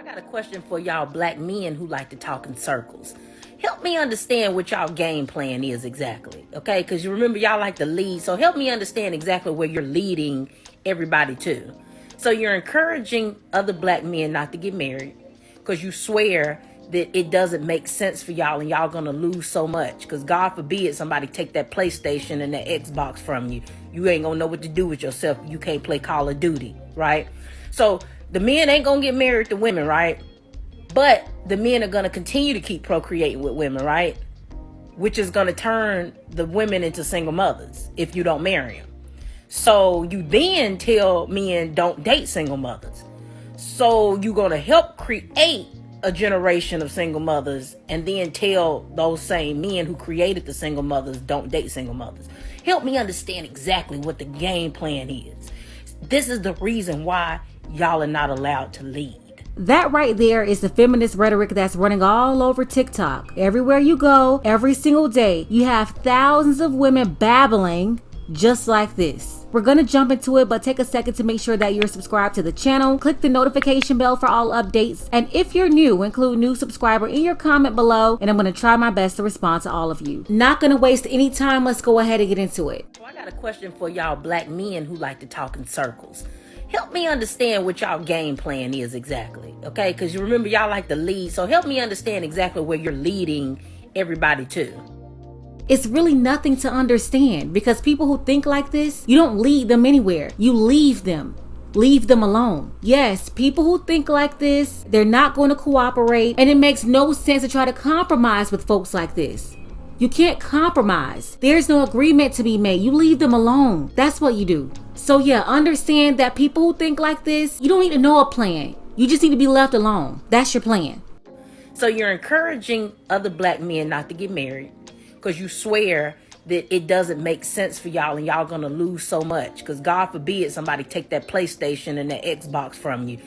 got a question for y'all black men who like to talk in circles. Help me understand what y'all game plan is exactly, okay? Because you remember y'all like to lead, so help me understand exactly where you're leading everybody to. So you're encouraging other black men not to get married because you swear that it doesn't make sense for y'all and y'all gonna lose so much. Because God forbid somebody take that PlayStation and that Xbox from you. You ain't gonna know what to do with yourself. You can't play Call of Duty, right? So the men ain't gonna get married to women, right? But the men are gonna continue to keep procreating with women, right? Which is gonna turn the women into single mothers if you don't marry them. So you then tell men don't date single mothers. So you're gonna help create a generation of single mothers and then tell those same men who created the single mothers don't date single mothers. Help me understand exactly what the game plan is. This is the reason why y'all are not allowed to lead. That right there is the feminist rhetoric that's running all over TikTok. Everywhere you go, every single day, you have thousands of women babbling just like this. We're gonna jump into it, but take a second to make sure that you're subscribed to the channel. Click the notification bell for all updates. And if you're new, include new subscriber in your comment below, and I'm gonna try my best to respond to all of you. Not gonna waste any time. Let's go ahead and get into it. So I got a question for y'all black men who like to talk in circles. Help me understand what y'all game plan is exactly, okay? Because you remember y'all like to lead, so help me understand exactly where you're leading everybody to. It's really nothing to understand, because people who think like this, you don't lead them anywhere. You leave them. Leave them alone. Yes, people who think like this, they're not going to cooperate, and it makes no sense to try to compromise with folks like this. You can't compromise. There's no agreement to be made. You leave them alone. That's what you do. So yeah, understand that people who think like this, you don't need to know a plan. You just need to be left alone. That's your plan. So you're encouraging other black men not to get married because you swear that it doesn't make sense for y'all and y'all gonna lose so much. Because God forbid somebody take that PlayStation and that Xbox from you.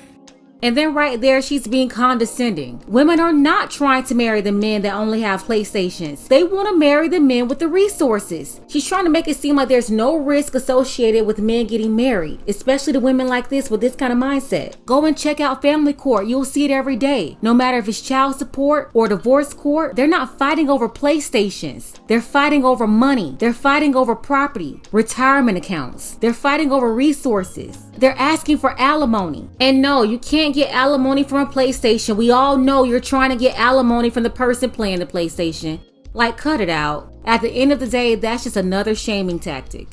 And then right there, she's being condescending. Women are not trying to marry the men that only have PlayStations. They want to marry the men with the resources. She's trying to make it seem like there's no risk associated with men getting married, especially to women like this with this kind of mindset. Go and check out family court. You'll see it every day. No matter if it's child support or divorce court, they're not fighting over PlayStations. They're fighting over money. They're fighting over property, retirement accounts. They're fighting over resources. They're asking for alimony. And no, you can't get alimony from a PlayStation. We all know you're trying to get alimony from the person playing the PlayStation. Like, cut it out. At the end of the day, that's just another shaming tactic.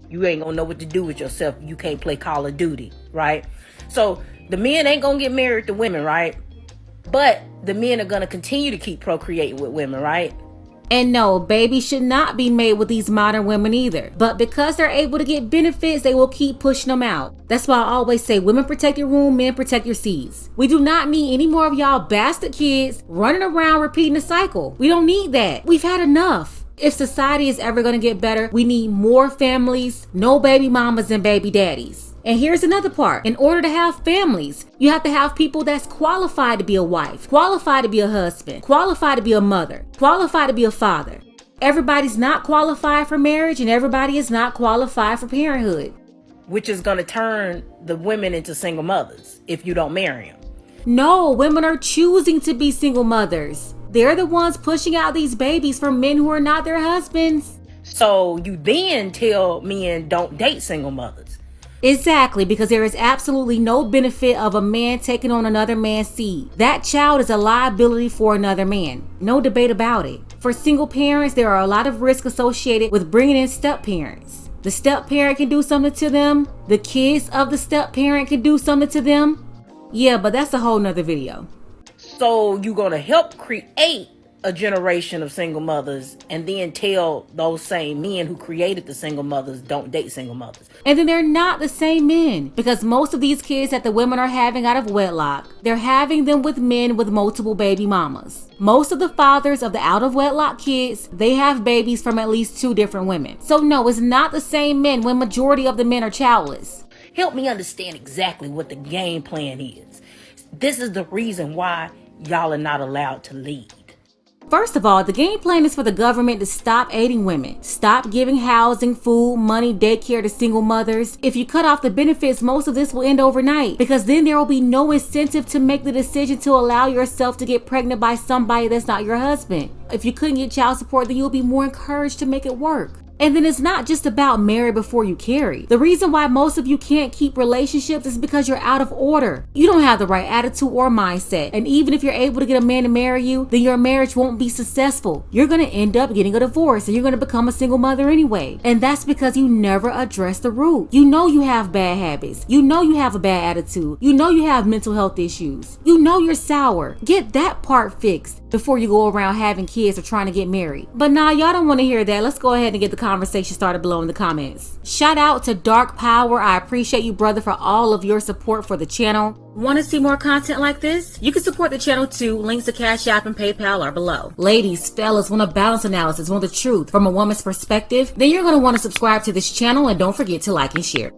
You ain't gonna know what to do with yourself. You can't play Call of Duty, right? So the men ain't gonna get married to women, right? But the men are gonna continue to keep procreating with women, right? And no, babies should not be made with these modern women either. But because they're able to get benefits, they will keep pushing them out. That's why I always say, women protect your womb, men protect your seeds. We do not need any more of y'all bastard kids running around repeating the cycle. We don't need that. We've had enough. If society is ever going to get better, we need more families, no baby mamas and baby daddies. And here's another part. In order to have families, you have to have people that's qualified to be a wife, qualified to be a husband, qualified to be a mother, qualified to be a father. Everybody's not qualified for marriage and everybody is not qualified for parenthood. Which is going to turn the women into single mothers if you don't marry them. No, women are choosing to be single mothers. They're the ones pushing out these babies from men who are not their husbands. So you then tell men don't date single mothers. Exactly, because there is absolutely no benefit of a man taking on another man's seed. That child is a liability for another man. No debate about it. For single parents, there are a lot of risks associated with bringing in step parents. The step parent can do something to them. The kids of the step parent can do something to them. Yeah, but that's a whole nother video. So you're going to help create a generation of single mothers and then tell those same men who created the single mothers don't date single mothers. And then they're not the same men, because most of these kids that the women are having out of wedlock, they're having them with men with multiple baby mamas. Most of the fathers of the out of wedlock kids, they have babies from at least 2 different women. So no, it's not the same men when majority of the men are childless. Help me understand exactly what the game plan is. This is the reason why y'all are not allowed to lead. First of all, the game plan is for the government to stop aiding women, stop giving housing, food, money, daycare to single mothers. If you cut off the benefits, most of this will end overnight, because then there will be no incentive to make the decision to allow yourself to get pregnant by somebody that's not your husband. If you couldn't get child support, then you'll be more encouraged to make it work. And then it's not just about marry before you carry. The reason why most of you can't keep relationships is because you're out of order. You don't have the right attitude or mindset. And even if you're able to get a man to marry you, then your marriage won't be successful. You're going to end up getting a divorce and you're going to become a single mother anyway. And that's because you never address the root. You know you have bad habits. You know you have a bad attitude. You know you have mental health issues. You know you're sour. Get that part fixed before you go around having kids or trying to get married. But nah, y'all don't want to hear that. Let's go ahead and get the conversation started below in the comments. Shout out to Dark Power. I appreciate you, brother, for all of your support for the channel. Want to see more content like this? You can support the channel too. Links to Cash App and PayPal are below. Ladies, fellas, want a balance analysis, want the truth from a woman's perspective? Then you're going to want to subscribe to this channel and don't forget to like and share.